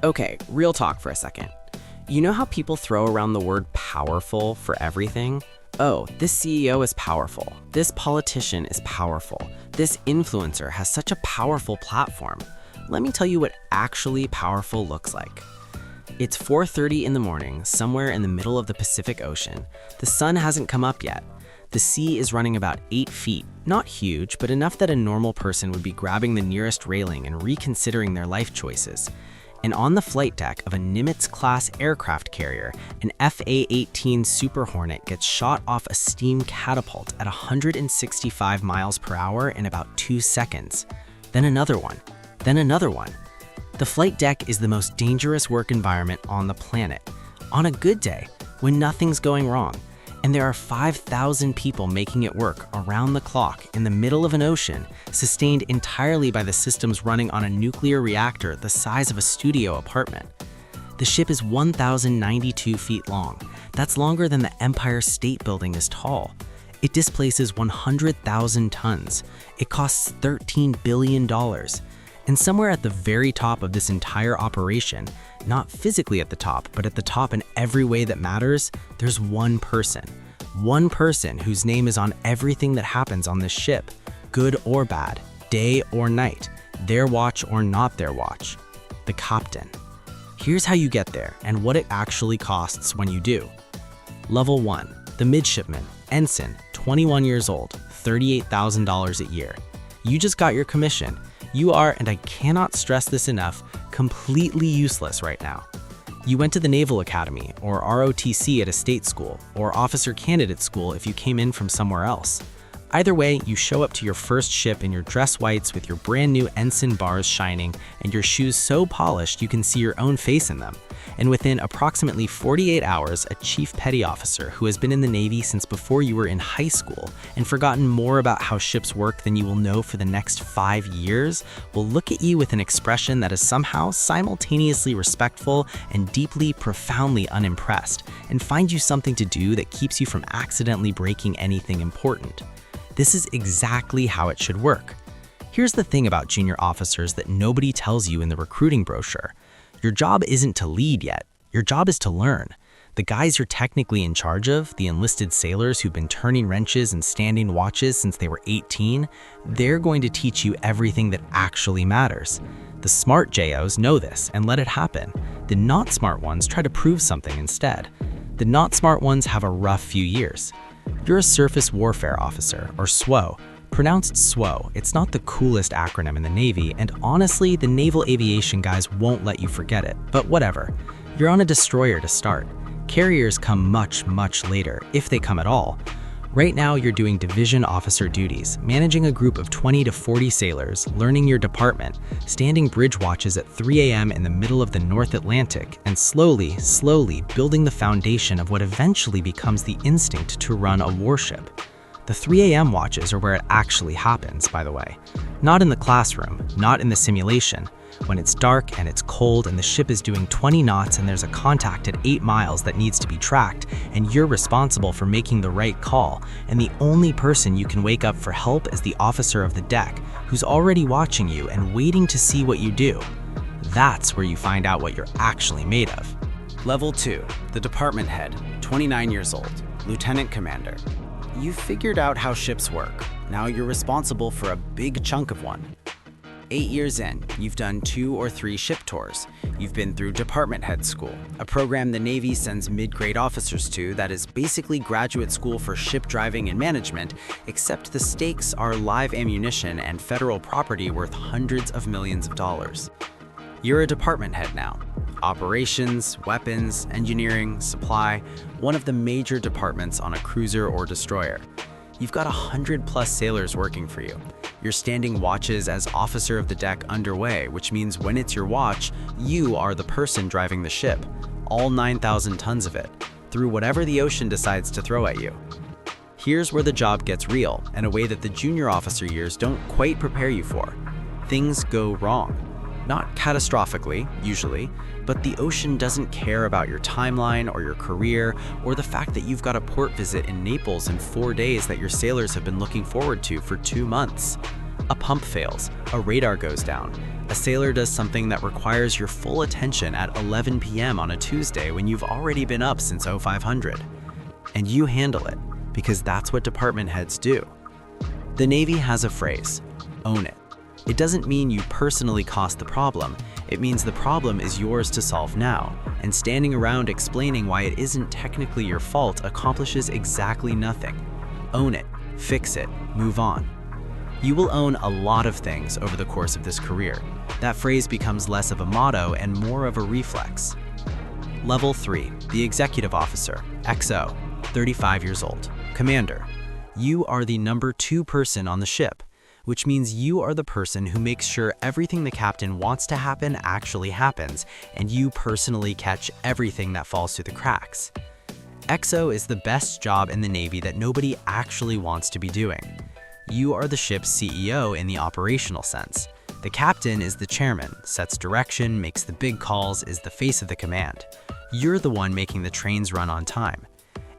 Okay, real talk for a second. You know how people throw around the word powerful for everything? Oh, this CEO is powerful. This politician is powerful. This influencer has such a powerful platform. Let me tell you what actually powerful looks like. It's 4:30 in the morning, somewhere in the middle of the Pacific Ocean. The sun hasn't come up yet. The sea is running about 8 feet, not huge, but enough that a normal person would be grabbing the nearest railing and reconsidering their life choices. And on the flight deck of a Nimitz-class aircraft carrier, an FA-18 Super Hornet gets shot off a steam catapult at 165 miles per hour in about 2 seconds. Then another one. Then another one. The flight deck is the most dangerous work environment on the planet. On a good day, when nothing's going wrong, and there are 5,000 people making it work around the clock in the middle of an ocean, sustained entirely by the systems running on a nuclear reactor the size of a studio apartment. The ship is 1,092 feet long. That's longer than the Empire State Building is tall. It displaces 100,000 tons. It costs $13 billion. And somewhere at the very top of this entire operation, not physically at the top, but at the top in every way that matters, there's one person. One person whose name is on everything that happens on this ship, good or bad, day or night, their watch or not their watch. The captain. Here's how you get there and what it actually costs when you do. Level 1, the midshipman, ensign, 21 years old, $38,000 a year. You just got your commission. You are, and I cannot stress this enough, completely useless right now. You went to the Naval Academy, or ROTC at a state school, or officer candidate school if you came in from somewhere else. Either way, you show up to your first ship in your dress whites with your brand new ensign bars shining and your shoes so polished you can see your own face in them. And within approximately 48 hours, a chief petty officer who has been in the Navy since before you were in high school and forgotten more about how ships work than you will know for the next 5 years will look at you with an expression that is somehow simultaneously respectful and deeply, profoundly unimpressed, and find you something to do that keeps you from accidentally breaking anything important. This is exactly how it should work. Here's the thing about junior officers that nobody tells you in the recruiting brochure. Your job isn't to lead yet. Your job is to learn. The guys you're technically in charge of, the enlisted sailors who've been turning wrenches and standing watches since they were 18, they're going to teach you everything that actually matters. The smart JOs know this and let it happen. The not smart ones try to prove something instead. The not smart ones have a rough few years. You're a surface warfare officer, or SWO. Pronounced SWO, it's not the coolest acronym in the Navy, and honestly, the naval aviation guys won't let you forget it, but whatever. You're on a destroyer to start. Carriers come much, much later, if they come at all. Right now, you're doing division officer duties, managing a group of 20 to 40 sailors, learning your department, standing bridge watches at 3 a.m. in the middle of the North Atlantic, and slowly building the foundation of what eventually becomes the instinct to run a warship. The 3 a.m. watches are where it actually happens, by the way. Not in the classroom, not in the simulation. When it's dark and it's cold and the ship is doing 20 knots and there's a contact at 8 miles that needs to be tracked, and you're responsible for making the right call, and the only person you can wake up for help is the officer of the deck, who's already watching you and waiting to see what you do. That's where you find out what you're actually made of. Level 2, the department head, 29 years old, lieutenant commander. You've figured out how ships work. Now you're responsible for a big chunk of one. 8 years in, you've done 2 or 3 ship tours. You've been through department head school, a program the Navy sends mid-grade officers to that is basically graduate school for ship driving and management, except the stakes are live ammunition and federal property worth hundreds of millions of dollars. You're a department head now. Operations, weapons, engineering, supply, one of the major departments on a cruiser or destroyer. You've got 100+ sailors working for you. You're standing watches as officer of the deck underway, which means when it's your watch, you are the person driving the ship, all 9,000 tons of it, through whatever the ocean decides to throw at you. Here's where the job gets real, in a way that the junior officer years don't quite prepare you for. Things go wrong. Not catastrophically, usually, but the ocean doesn't care about your timeline or your career or the fact that you've got a port visit in Naples in 4 days that your sailors have been looking forward to for 2 months. A pump fails, a radar goes down. A sailor does something that requires your full attention at 11 p.m. on a Tuesday when you've already been up since 0500. And you handle it, because that's what department heads do. The Navy has a phrase, own it. It doesn't mean you personally caused the problem. It means the problem is yours to solve now, and standing around explaining why it isn't technically your fault accomplishes exactly nothing. Own it, fix it, move on. You will own a lot of things over the course of this career. That phrase becomes less of a motto and more of a reflex. Level 3, the Executive Officer, XO, 35 years old, Commander. You are the number 2 person on the ship, which means you are the person who makes sure everything the captain wants to happen actually happens, and you personally catch everything that falls through the cracks. XO is the best job in the Navy that nobody actually wants to be doing. You are the ship's CEO in the operational sense. The captain is the chairman, sets direction, makes the big calls, is the face of the command. You're the one making the trains run on time.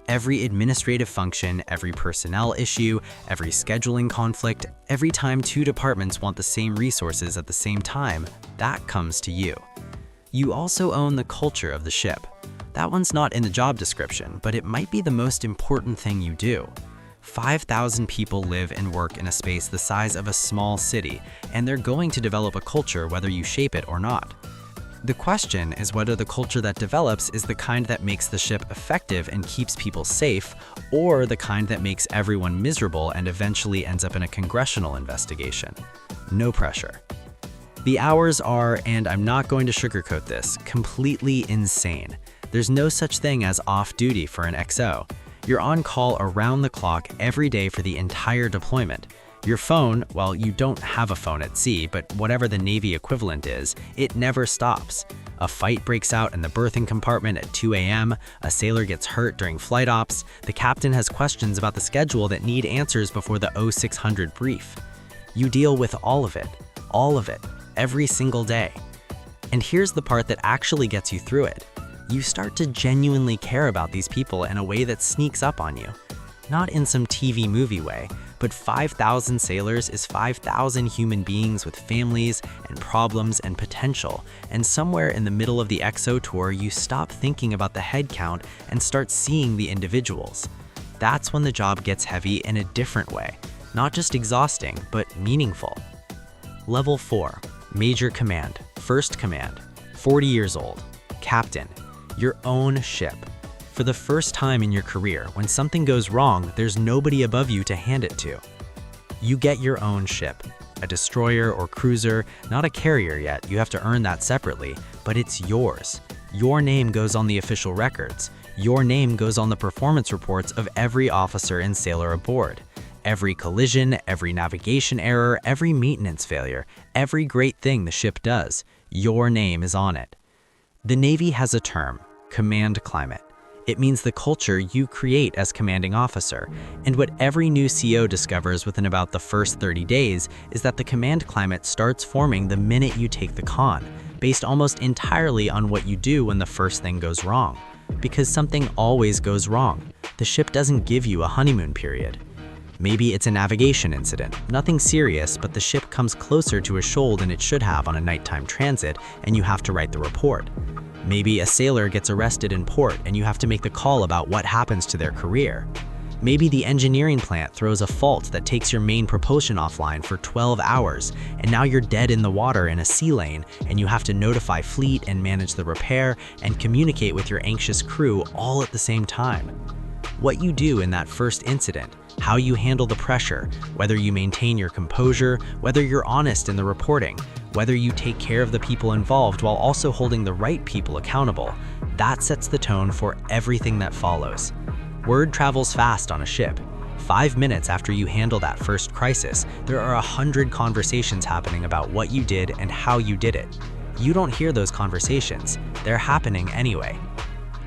Every administrative function, every personnel issue, every scheduling conflict, every time 2 departments want the same resources at the same time, that comes to you. You also own the culture of the ship. That one's not in the job description, but it might be the most important thing you do. 5,000 people live and work in a space the size of a small city, and they're going to develop a culture whether you shape it or not. The question is whether the culture that develops is the kind that makes the ship effective and keeps people safe, or the kind that makes everyone miserable and eventually ends up in a congressional investigation. No pressure. The hours are, and I'm not going to sugarcoat this, completely insane. There's no such thing as off-duty for an XO. You're on call around the clock every day for the entire deployment. Your phone, well, you don't have a phone at sea, but whatever the Navy equivalent is, it never stops. A fight breaks out in the berthing compartment at 2 a.m., a sailor gets hurt during flight ops, the captain has questions about the schedule that need answers before the 0600 brief. You deal with all of it, every single day. And here's the part that actually gets you through it. You start to genuinely care about these people in a way that sneaks up on you. Not in some TV movie way, but 5,000 sailors is 5,000 human beings with families and problems and potential, and somewhere in the middle of the XO tour you stop thinking about the head count and start seeing the individuals. That's when the job gets heavy in a different way, not just exhausting, but meaningful. Level 4, Major Command, First Command, 40 years old, Captain. Your own ship. For the first time in your career, when something goes wrong, there's nobody above you to hand it to. You get your own ship, a destroyer or cruiser, not a carrier yet, you have to earn that separately, but it's yours. Your name goes on the official records. Your name goes on the performance reports of every officer and sailor aboard. Every collision, every navigation error, every maintenance failure, every great thing the ship does, your name is on it. The Navy has a term, command climate. It means the culture you create as commanding officer, and what every new CO discovers within about the first 30 days is that the command climate starts forming the minute you take the con, based almost entirely on what you do when the first thing goes wrong. Because something always goes wrong. The ship doesn't give you a honeymoon period. Maybe it's a navigation incident, nothing serious, but the ship comes closer to a shoal than it should have on a nighttime transit, and you have to write the report. Maybe a sailor gets arrested in port, and you have to make the call about what happens to their career. Maybe the engineering plant throws a fault that takes your main propulsion offline for 12 hours, and now you're dead in the water in a sea lane, and you have to notify fleet and manage the repair and communicate with your anxious crew all at the same time. What you do in that first incident, how you handle the pressure, whether you maintain your composure, whether you're honest in the reporting, whether you take care of the people involved while also holding the right people accountable, that sets the tone for everything that follows. Word travels fast on a ship. 5 minutes after you handle that first crisis, there are 100 conversations happening about what you did and how you did it. You don't hear those conversations. They're happening anyway.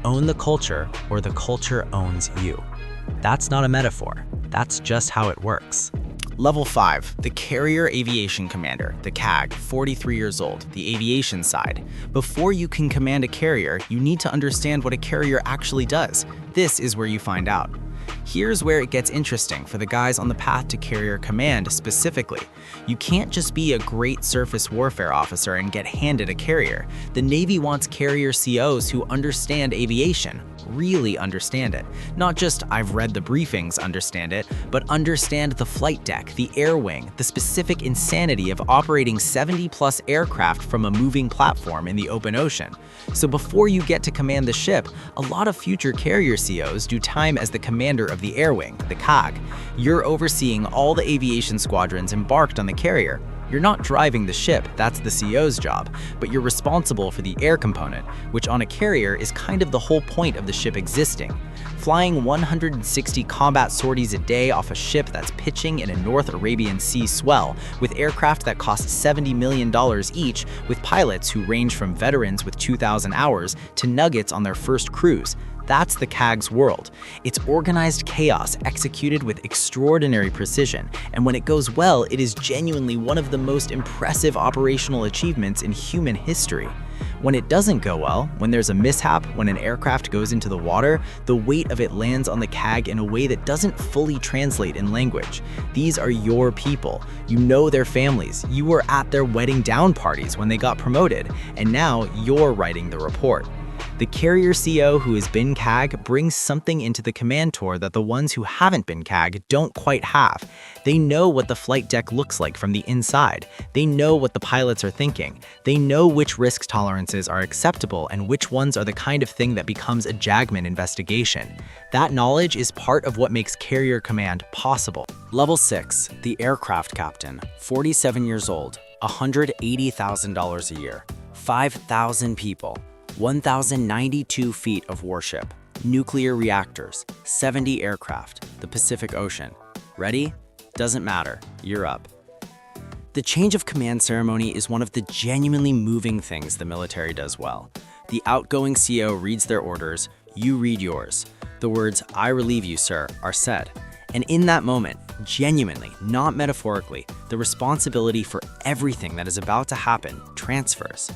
Own the culture, or the culture owns you. That's not a metaphor. That's just how it works. Level 5, the Carrier Aviation Commander, the CAG, 43 years old, the aviation side. Before you can command a carrier, you need to understand what a carrier actually does. This is where you find out. Here's where it gets interesting for the guys on the path to carrier command specifically. You can't just be a great surface warfare officer and get handed a carrier. The Navy wants carrier COs who understand aviation, really understand it. Not just I've read the briefings understand it, but understand the flight deck, the air wing, the specific insanity of operating 70+ aircraft from a moving platform in the open ocean. So before you get to command the ship, a lot of future carrier COs do time as the commander of the air wing, the CAG. You're overseeing all the aviation squadrons embarked on the carrier. You're not driving the ship, that's the CO's job, but you're responsible for the air component, which on a carrier is kind of the whole point of the ship existing. Flying 160 combat sorties a day off a ship that's pitching in a North Arabian Sea swell, with aircraft that cost $70 million each, with pilots who range from veterans with 2,000 hours to nuggets on their first cruise. That's the CAG's world. It's organized chaos executed with extraordinary precision, and when it goes well, it is genuinely one of the most impressive operational achievements in human history. When it doesn't go well, when there's a mishap, when an aircraft goes into the water, the weight of it lands on the CAG in a way that doesn't fully translate in language. These are your people. You know their families. You were at their wedding down parties when they got promoted, and now you're writing the report. The carrier CO who has been CAG brings something into the command tour that the ones who haven't been CAG don't quite have. They know what the flight deck looks like from the inside. They know what the pilots are thinking. They know which risk tolerances are acceptable and which ones are the kind of thing that becomes a JAGMAN investigation. That knowledge is part of what makes carrier command possible. Level 6, the aircraft captain, 47 years old, $180,000 a year, 5,000 people. 1,092 feet of warship, nuclear reactors, 70 aircraft, the Pacific Ocean. Ready? Doesn't matter, you're up. The change of command ceremony is one of the genuinely moving things the military does well. The outgoing CO reads their orders, you read yours. The words, "I relieve you, sir," are said. And in that moment, genuinely, not metaphorically, the responsibility for everything that is about to happen transfers.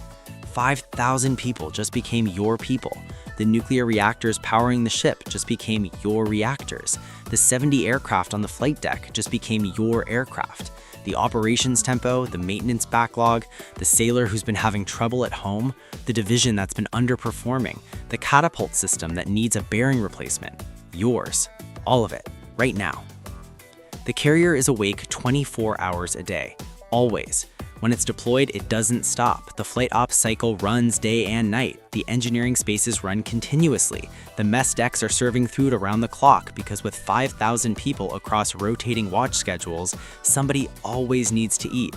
5,000 people just became your people. The nuclear reactors powering the ship just became your reactors. The 70 aircraft on the flight deck just became your aircraft. The operations tempo, the maintenance backlog, the sailor who's been having trouble at home, the division that's been underperforming, the catapult system that needs a bearing replacement. Yours. All of it. Right now. The carrier is awake 24 hours a day. Always. When it's deployed, it doesn't stop. The flight ops cycle runs day and night. The engineering spaces run continuously. The mess decks are serving food around the clock because with 5,000 people across rotating watch schedules, somebody always needs to eat.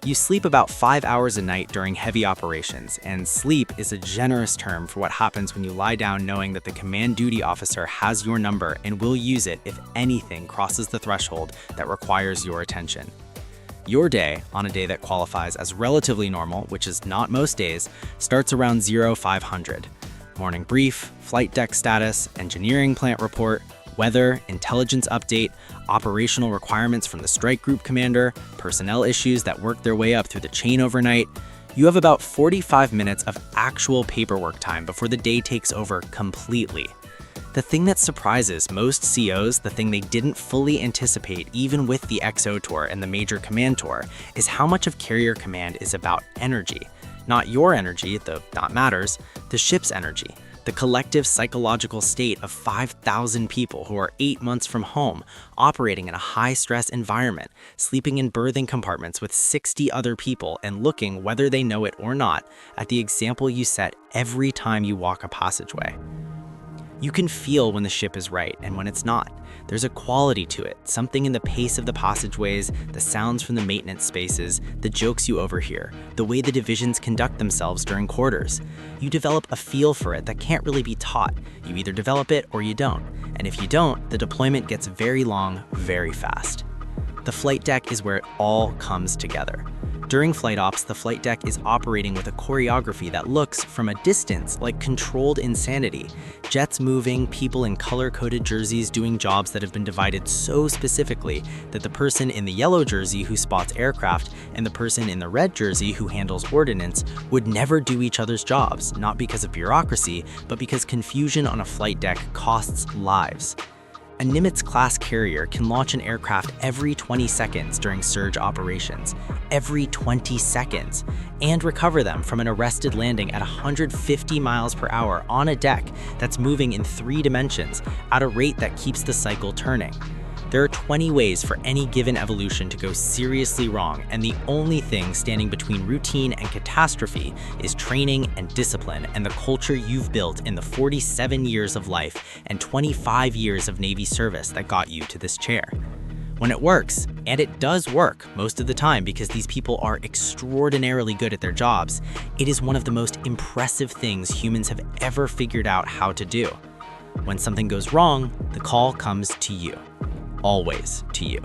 You sleep about 5 hours a night during heavy operations, and sleep is a generous term for what happens when you lie down knowing that the command duty officer has your number and will use it if anything crosses the threshold that requires your attention. Your day, on a day that qualifies as relatively normal, which is not most days, starts around 0500. Morning brief, flight deck status, engineering plant report, weather, intelligence update, operational requirements from the strike group commander, personnel issues that work their way up through the chain overnight. You have about 45 minutes of actual paperwork time before the day takes over completely. The thing that surprises most COs, the thing they didn't fully anticipate even with the XO tour and the major command tour, is how much of carrier command is about energy. Not your energy, though that matters, the ship's energy. The collective psychological state of 5,000 people who are 8 months from home, operating in a high-stress environment, sleeping in berthing compartments with 60 other people and looking, whether they know it or not, at the example you set every time you walk a passageway. You can feel when the ship is right and when it's not. There's a quality to it, something in the pace of the passageways, the sounds from the maintenance spaces, the jokes you overhear, the way the divisions conduct themselves during quarters. You develop a feel for it that can't really be taught. You either develop it or you don't. And if you don't, the deployment gets very long, very fast. The flight deck is where it all comes together. During flight ops, the flight deck is operating with a choreography that looks, from a distance, like controlled insanity. Jets moving, people in color-coded jerseys doing jobs that have been divided so specifically that the person in the yellow jersey who spots aircraft and the person in the red jersey who handles ordnance would never do each other's jobs, not because of bureaucracy, but because confusion on a flight deck costs lives. A Nimitz-class carrier can launch an aircraft every 20 seconds during surge operations, every 20 seconds, and recover them from an arrested landing at 150 miles per hour on a deck that's moving in 3 dimensions at a rate that keeps the cycle turning. There are 20 ways for any given evolution to go seriously wrong, and the only thing standing between routine and catastrophe is training and discipline and the culture you've built in the 47 years of life and 25 years of Navy service that got you to this chair. When it works, and it does work most of the time because these people are extraordinarily good at their jobs, it is one of the most impressive things humans have ever figured out how to do. When something goes wrong, the call comes to you. Always to you.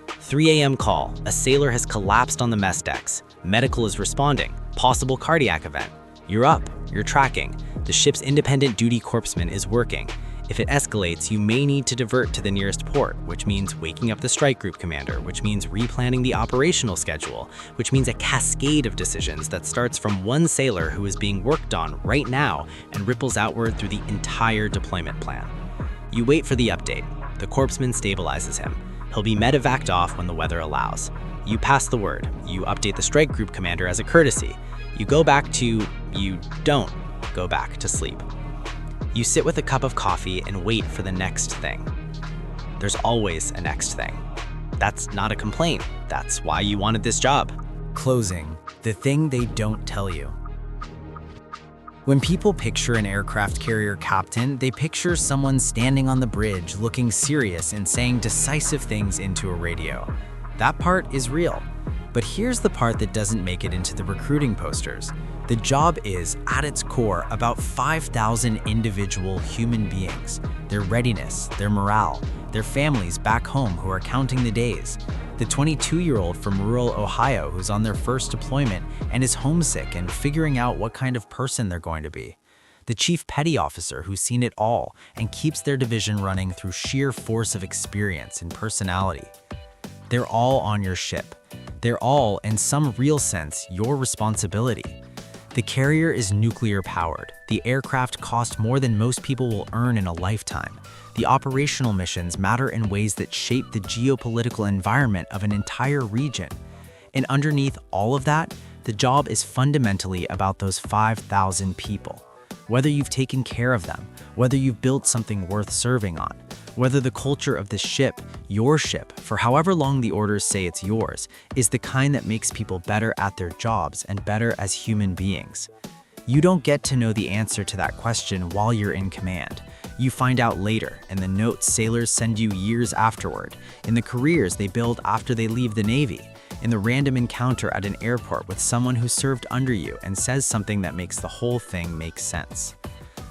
3 a.m. call, a sailor has collapsed on the mess decks. Medical is responding. Possible cardiac event. You're up, you're tracking. The ship's independent duty corpsman is working. If it escalates, you may need to divert to the nearest port, which means waking up the strike group commander, which means replanning the operational schedule, which means a cascade of decisions that starts from one sailor who is being worked on right now and ripples outward through the entire deployment plan. You wait for the update. The corpsman stabilizes him. He'll be medevaced off when the weather allows. You pass the word. You update the strike group commander as a courtesy. You don't go back to sleep. You sit with a cup of coffee and wait for the next thing. There's always a next thing. That's not a complaint. That's why you wanted this job. Closing, the thing they don't tell you. When people picture an aircraft carrier captain, they picture someone standing on the bridge, looking serious and saying decisive things into a radio. That part is real. But here's the part that doesn't make it into the recruiting posters. The job is, at its core, about 5,000 individual human beings, their readiness, their morale, their families back home who are counting the days. The 22-year-old from rural Ohio who's on their first deployment and is homesick and figuring out what kind of person they're going to be. The chief petty officer who's seen it all and keeps their division running through sheer force of experience and personality. They're all on your ship. They're all, in some real sense, your responsibility. The carrier is nuclear powered. The aircraft cost more than most people will earn in a lifetime. The operational missions matter in ways that shape the geopolitical environment of an entire region. And underneath all of that, the job is fundamentally about those 5,000 people. Whether you've taken care of them, whether you've built something worth serving on, whether the culture of this ship, your ship, for however long the orders say it's yours, is the kind that makes people better at their jobs and better as human beings. You don't get to know the answer to that question while you're in command. You find out later in the notes sailors send you years afterward, in the careers they build after they leave the Navy, in the random encounter at an airport with someone who served under you and says something that makes the whole thing make sense.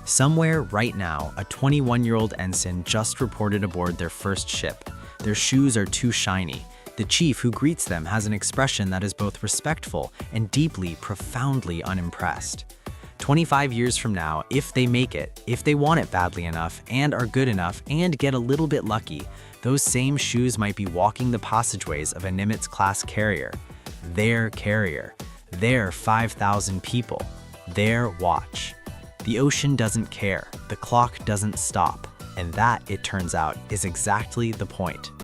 Somewhere right now, a 21-year-old ensign just reported aboard their first ship. Their shoes are too shiny. The chief who greets them has an expression that is both respectful and deeply, profoundly unimpressed. 25 years from now, if they make it, if they want it badly enough and are good enough and get a little bit lucky, those same shoes might be walking the passageways of a Nimitz-class carrier. Their carrier. Their 5,000 people. Their watch. The ocean doesn't care. The clock doesn't stop. And that, it turns out, is exactly the point.